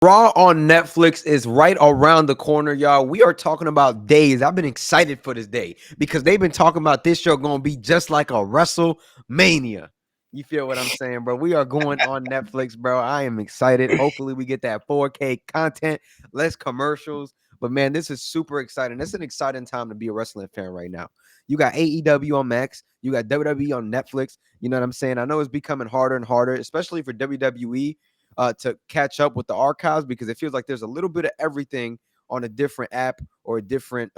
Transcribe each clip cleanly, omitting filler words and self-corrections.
Raw on Netflix is right around the corner, y'all. We are talking about days. I've been excited for this day because they've been talking about this show going to be just like a WrestleMania. You feel what I'm saying, bro? We are going on Netflix, bro. I am excited. Hopefully, we get that 4K content, less commercials. But man, this is super exciting. This is an exciting time to be a wrestling fan right now. You got AEW on Max, you got WWE on Netflix. You know what I'm saying? I know it's becoming harder and harder, especially for WWE to catch up with the archives because it feels like there's a little bit of everything on a different app or a different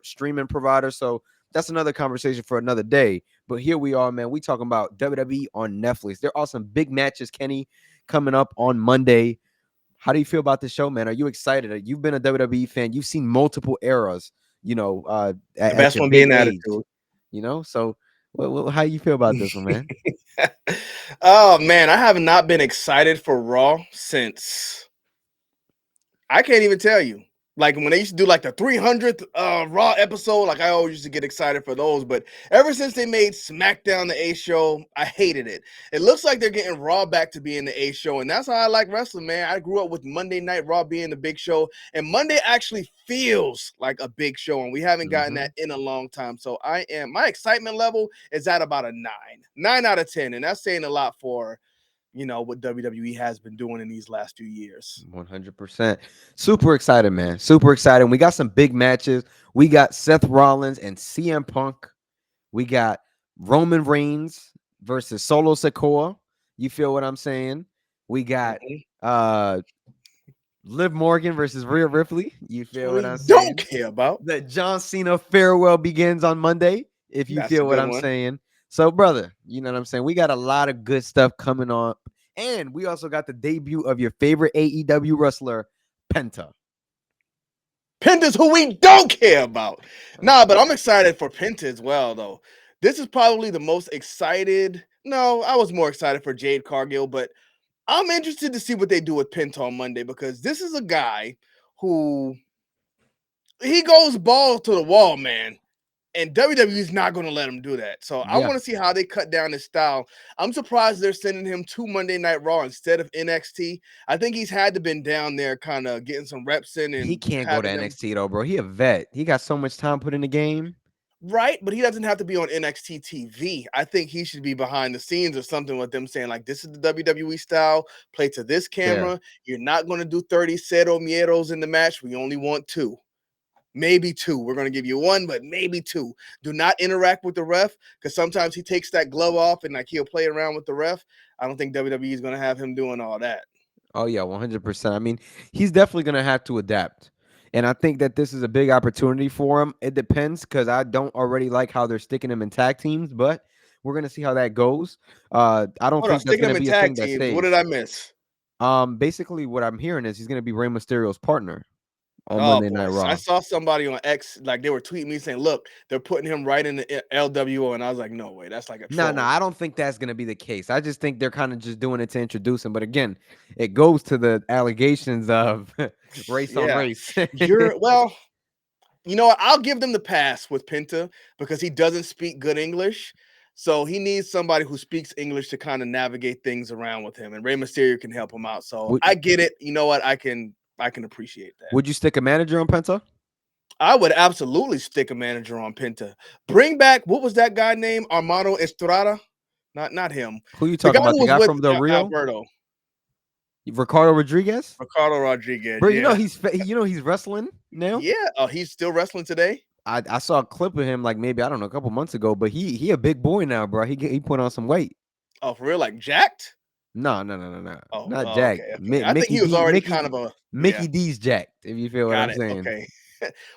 streaming provider. So that's another conversation for another day. But here we are, man. We talking about WWE on Netflix. There are some big matches, Kenny, coming up on Monday. How do you feel about this show, man? Are you excited? You've been a WWE fan. You've seen multiple eras, The at best your one big being age, attitude. So how you feel about this one, man? Oh man, I have not been excited for Raw since I can't even tell you. Like when they used to do like the 300th Raw episode, like I always used to get excited for those. But ever since they made SmackDown the A show, I hated it. It looks like they're getting Raw back to being the A show, and that's how I like wrestling, man. I grew up with Monday Night Raw being the big show, and Monday actually feels like a big show, and we haven't gotten Mm-hmm. that in a long time. So my excitement level is at about a 9 out of 10, and that's saying a lot for what WWE has been doing in these last few years. 100%. Super excited, man. Super excited. We got some big matches. We got Seth Rollins and CM Punk. We got Roman Reigns versus Solo Sikoa. You feel what I'm saying? We got Mhm. uh Liv Morgan versus Rhea Ripley. You feel what We I'm don't saying? care about. The John Cena farewell begins on Monday, if you That's a feel what good I'm one. saying. So, brother, you know what I'm saying? We got a lot of good stuff coming on. And we also got the debut of your favorite AEW wrestler, Penta. Pinta's who we don't care about. Nah, but I'm excited for Pinta as well, though. This is probably the most excited. No, I was more excited for Jade Cargill, but I'm interested to see what they do with Pinta on Monday because this is a guy who he goes ball to the wall, man. And WWE is not going to let him do that. So I Yeah. want to see how they cut down his style. I'm surprised they're sending him to Monday Night Raw instead of NXT. I think he's had to been down there kind of getting some reps in He and can't go to having them NXT though, bro. He a vet. He got so much time put in the game. right, but he doesn't have to be on NXT TV. I think he should be behind the scenes or something with them saying like, this is the WWE style, play to this Fair. camera. You're not going to do 30 cero mieros in the match. We only want two. Maybe two. We're going to give you one, but maybe two. Do not interact with the ref because sometimes he takes that glove off and like he'll play around with the ref. I don't think WWE is going to have him doing all that. Oh yeah, 100%. I mean, he's definitely gonna have to adapt, and I think that this is a big opportunity for him. It depends because I don't already like how they're sticking him in tag teams, but we're gonna see how that goes. I don't Hold on, think that's sticking gonna them in be a tag thing that teams. What did stays. I miss? Basically, what I'm hearing is he's gonna be Rey Mysterio's partner on Oh Monday Night boy, I Raw. saw somebody on X like they were tweeting me saying, "Look, they're putting him right in the LWO," and I was like, "No way, that's like a No, no, troll." I don't think that's gonna be the case. I just think they're kind of just doing it to introduce him. But again, it goes to the allegations of race on Yeah, race. you're well. You know what? I'll give them the pass with Pinta because he doesn't speak good English. So he needs somebody who speaks English to kind of navigate things around with him. And Rey Mysterio can help him out. So would I get it. You know what? I can appreciate that. Would you stick a manager on Penta? I would absolutely stick a manager on Pinta. Bring back what was that guy named Armando Estrada? Not him. Who you The talking guy about? who The was guy with from Del Rio, Alberto, Ricardo Rodriguez, Ricardo Rodriguez. bro. Yeah, He's wrestling now. yeah. Oh, he's still wrestling today. I saw a clip of him like maybe I don't know a couple months ago, but he a big boy now, bro. He put on some weight. Oh, for real? Like jacked? No, no, no, no, no, not Oh, Jack. okay, okay. I think he was D, already kind of a yeah. Mickey D's jacked. If you feel what Got I'm it. saying. Okay.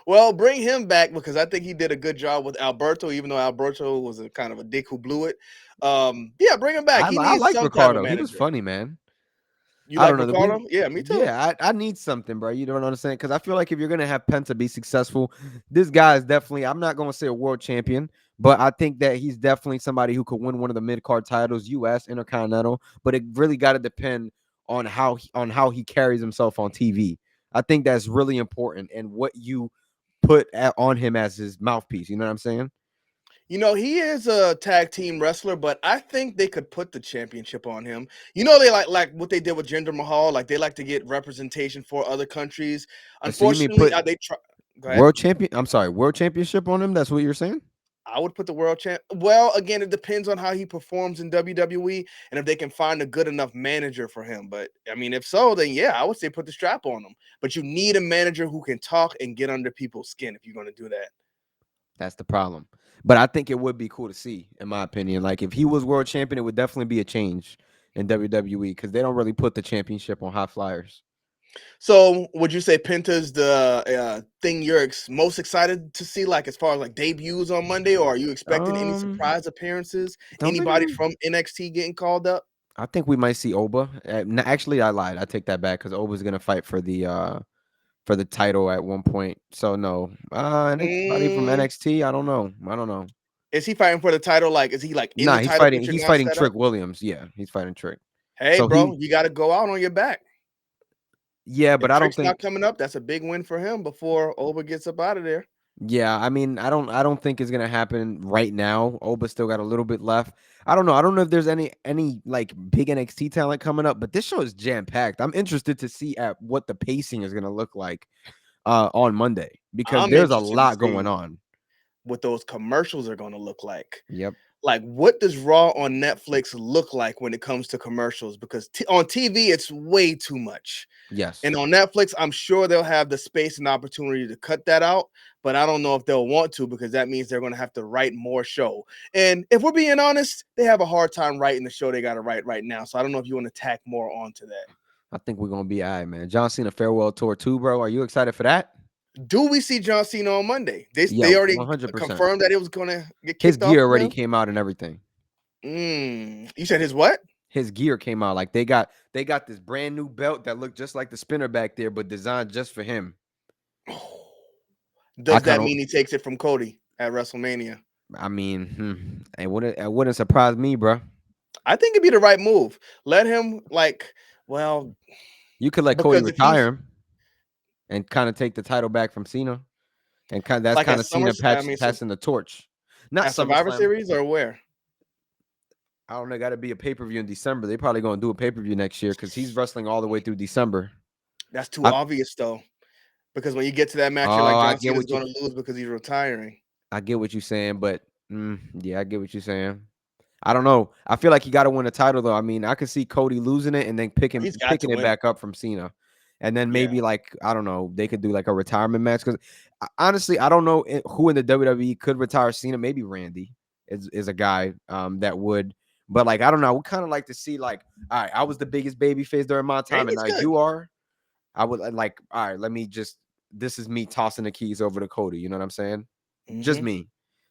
Well, bring him back because I think he did a good job with Alberto, even though Alberto was a kind of a dick who blew it. Yeah, bring him back. He I needs like some type of Ricardo. He was manager. funny, man. You I don't like know. Ricardo? Yeah, me too. Yeah, I need something, bro. You don't understand? Because I feel like if you're gonna have Penta be successful, this guy is definitely. I'm not gonna say a world champion, but I think that he's definitely somebody who could win one of the mid card titles, U.S. Intercontinental. But it really got to depend on how he carries himself on TV. I think that's really important, and what you put on him as his mouthpiece. You know what I'm saying? You know, he is a tag team wrestler, but I think they could put the championship on him. You know, they like what they did with Jinder Mahal. Like they like to get representation for other countries. So you mean Unfortunately, put they try. Go ahead. world champion? I'm sorry, world championship on him? That's what you're saying? I would put the world champ. Well, again, it depends on how he performs in WWE and if they can find a good enough manager for him. But I mean, if so, then yeah, I would say put the strap on him. But you need a manager who can talk and get under people's skin if you're going to do that. That's the problem. But I think it would be cool to see, in my opinion. Like if he was world champion, it would definitely be a change in WWE because they don't really put the championship on high flyers. So, would you say Pinta's the thing you're most excited to see, like as far as like debuts on Monday, or are you expecting any surprise appearances? Don't think Anybody from NXT getting called up? I think we might see Oba. Actually, I lied. I take that back because Oba's gonna fight for the title at one point. So no, anybody from Mm, NXT? I don't know. I don't know. is he fighting for the title? Like, is he like in Nah, the title picture He's now fighting set up? Trick Williams. Yeah, he's fighting Trick. Hey, So bro, he, you got to go out on your back. yeah, but If I don't Trick's not think. coming up, that's a big win for him before Oba gets up out of there. Yeah, I mean, I don't think it's gonna happen right now. Oba still got a little bit left. I don't know. I don't know if there's any like big NXT talent coming up, but this show is jam packed. I'm interested to see at what the pacing is gonna look like on Monday because I'm there's a interested to lot going see on. what those commercials are going to look like. Yep. Like, what does Raw on Netflix look like when it comes to commercials? Because on TV, it's way too much. Yes. And on Netflix, I'm sure they'll have the space and opportunity to cut that out, but I don't know if they'll want to because that means they're going to have to write more show. And if we're being honest, they have a hard time writing the show they got to write right now. So I don't know if you want to tack more onto that. I think we're gonna be all right, man. John Cena farewell tour too, bro. Are you excited for that? Do we see John Cena on Monday? Yeah, They already 100%. confirmed that it was going to get His kicked off gear already again? came out and everything. You said his what? His gear came out. Like they got this brand new belt that looked just like the spinner back there, but designed just for him. I Does kind that of mean he takes it from Cody at WrestleMania? I mean, it wouldn't surprise me, bro. I think it'd be the right move. Let him well, You could let Cody because if retire he's him and kind of take the title back from Cena, and that's like kind at of Cena So passing the torch. Not at Survivor SummerSlam. Series or where? I don't know. Got to be a pay per view in December. They probably gonna do a pay per view next year because he's wrestling all the way through December. That's too I, obvious though. Because when you get to that match, you're oh, like I John get Cena's what you. going to lose because he's retiring. I get what you're saying, but yeah, I get what you're saying. I don't know. I feel like he got to win a title though. I mean, I could see Cody losing it and then He's got to picking it win it. back up from Cena, and then Yeah. maybe like I don't know, they could do like a retirement match because honestly, I don't know who in the WWE could retire Cena. Maybe Randy is a guy that would, but like I don't know. I would kind of like to see like, all right, I was the biggest baby face during my time, and Randy's now good. you are. I would like, all right, let me just. This is me tossing the keys over to Cody. You know what I'm saying? Just me,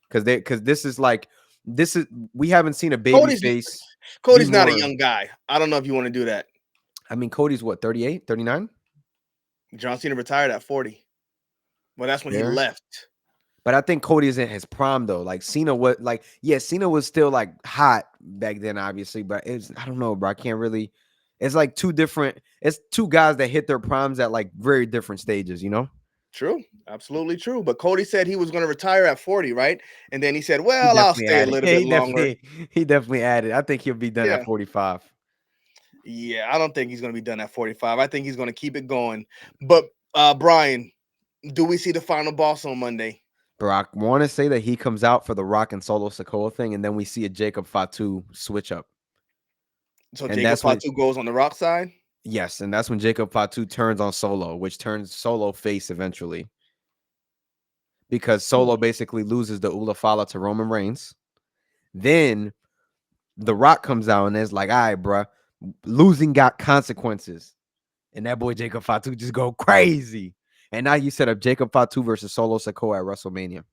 because this is like we haven't seen a baby face be Cody's not a more. young guy. I don't know if you want to do that. I mean, Cody's what 38, 39? John Cena retired at 40. Well, that's when he Fair. left. But I think Cody is in his prime though. Like Cena was like, yeah, Cena was still like hot back then, obviously, but it's I don't know, bro. I can't really. It's like it's two guys that hit their primes at like very different stages, you know? True, absolutely true. But Cody said he was going to retire at 40, right? And then he said, He "Well, I'll definitely stay a added. little Yeah, bit longer." he definitely added. I think he'll be done at Yeah, 45. yeah. I don't think he's going to be done at 45. I think he's going to keep it going. But Brian, do we see the final boss on Monday? Bro, I want to say that he comes out for the Rock and Solo Sikoa thing, and then we see a Jacob Fatu switch up. So And Jacob that's when Fatu goes on the Rock side. yes, and that's when Jacob Fatu turns on Solo, which turns Solo face eventually. Because Solo basically loses the Ula Fala to Roman Reigns. Then The Rock comes out and is like, all right, bro, losing got consequences. And that boy Jacob Fatu just go crazy. And now you set up Jacob Fatu versus Solo Sikoa at WrestleMania.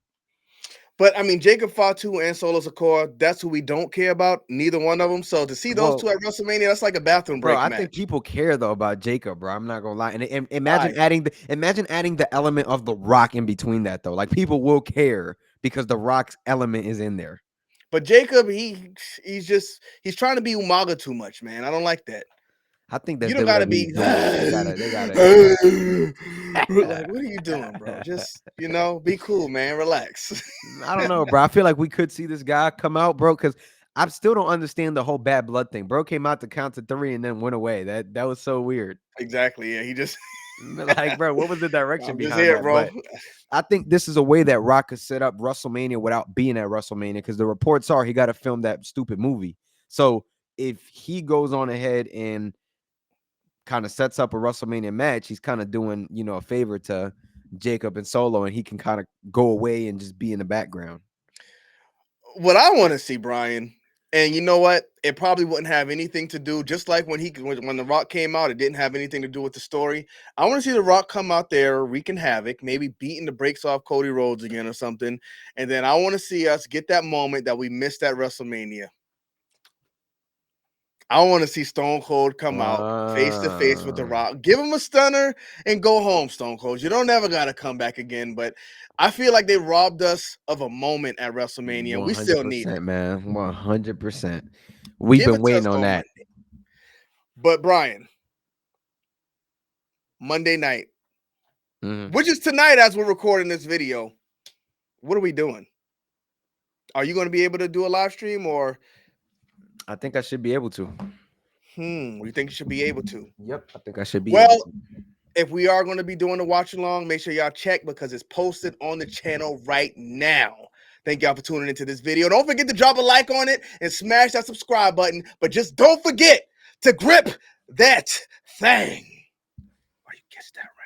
But I mean, Jacob Fatu and Solo Sikoa, that's who we don't care about. Neither one of them. So to see those two Well, at WrestleMania, that's like a bathroom bro, break I think match. people care though about Jacob, bro. I'm not gonna lie. And Why? imagine adding the element of the Rock in between that though. Like people will care because the Rock's element is in there. But Jacob, he's trying to be Umaga too much, man. I don't like that. I think that's You don't gotta WWE's be doing it. They gotta. Like, what are you doing, bro? Just, be cool, man. Relax. I don't know, bro. I feel like we could see this guy come out, bro, because I still don't understand the whole bad blood thing. Bro came out to count to 3 and then went away. That was so weird. Exactly. Yeah, he just Like, bro, what was the direction I'm just behind here, that? bro. But I think this is a way that Rock could set up WrestleMania without being at WrestleMania, because the reports are he got to film that stupid movie. So if he goes on ahead and kind of sets up a WrestleMania match, he's kind of doing, a favor to Jacob and Solo, and he can kind of go away and just be in the background. What I want to see, Brian, and you know what? It probably wouldn't have anything to do, just like when The Rock came out, it didn't have anything to do with the story. I want to see The Rock come out there wreaking havoc, maybe beating the brakes off Cody Rhodes again or something. And then I want to see us get that moment that we missed at WrestleMania. I want to see Stone Cold come out face to face with The Rock. Give him a stunner and go home, Stone Cold. You don't ever got to come back again. But I feel like they robbed us of a moment at WrestleMania. We still need it, man. 100%. We've Give been it to us waiting on on that. Monday. But Brian, Monday night, which is tonight as we're recording this video, what are we doing? Are you going to be able to do a live stream, or? I think I should be able to. You think you should be able to? Yep, I think I should be able able to. If we are going to be doing the watch along, make sure y'all check because it's posted on the channel right now. Thank y'all for tuning into this video. Don't forget to drop a like on it and smash that subscribe button. But just don't forget to grip that thing. Or you catch that right.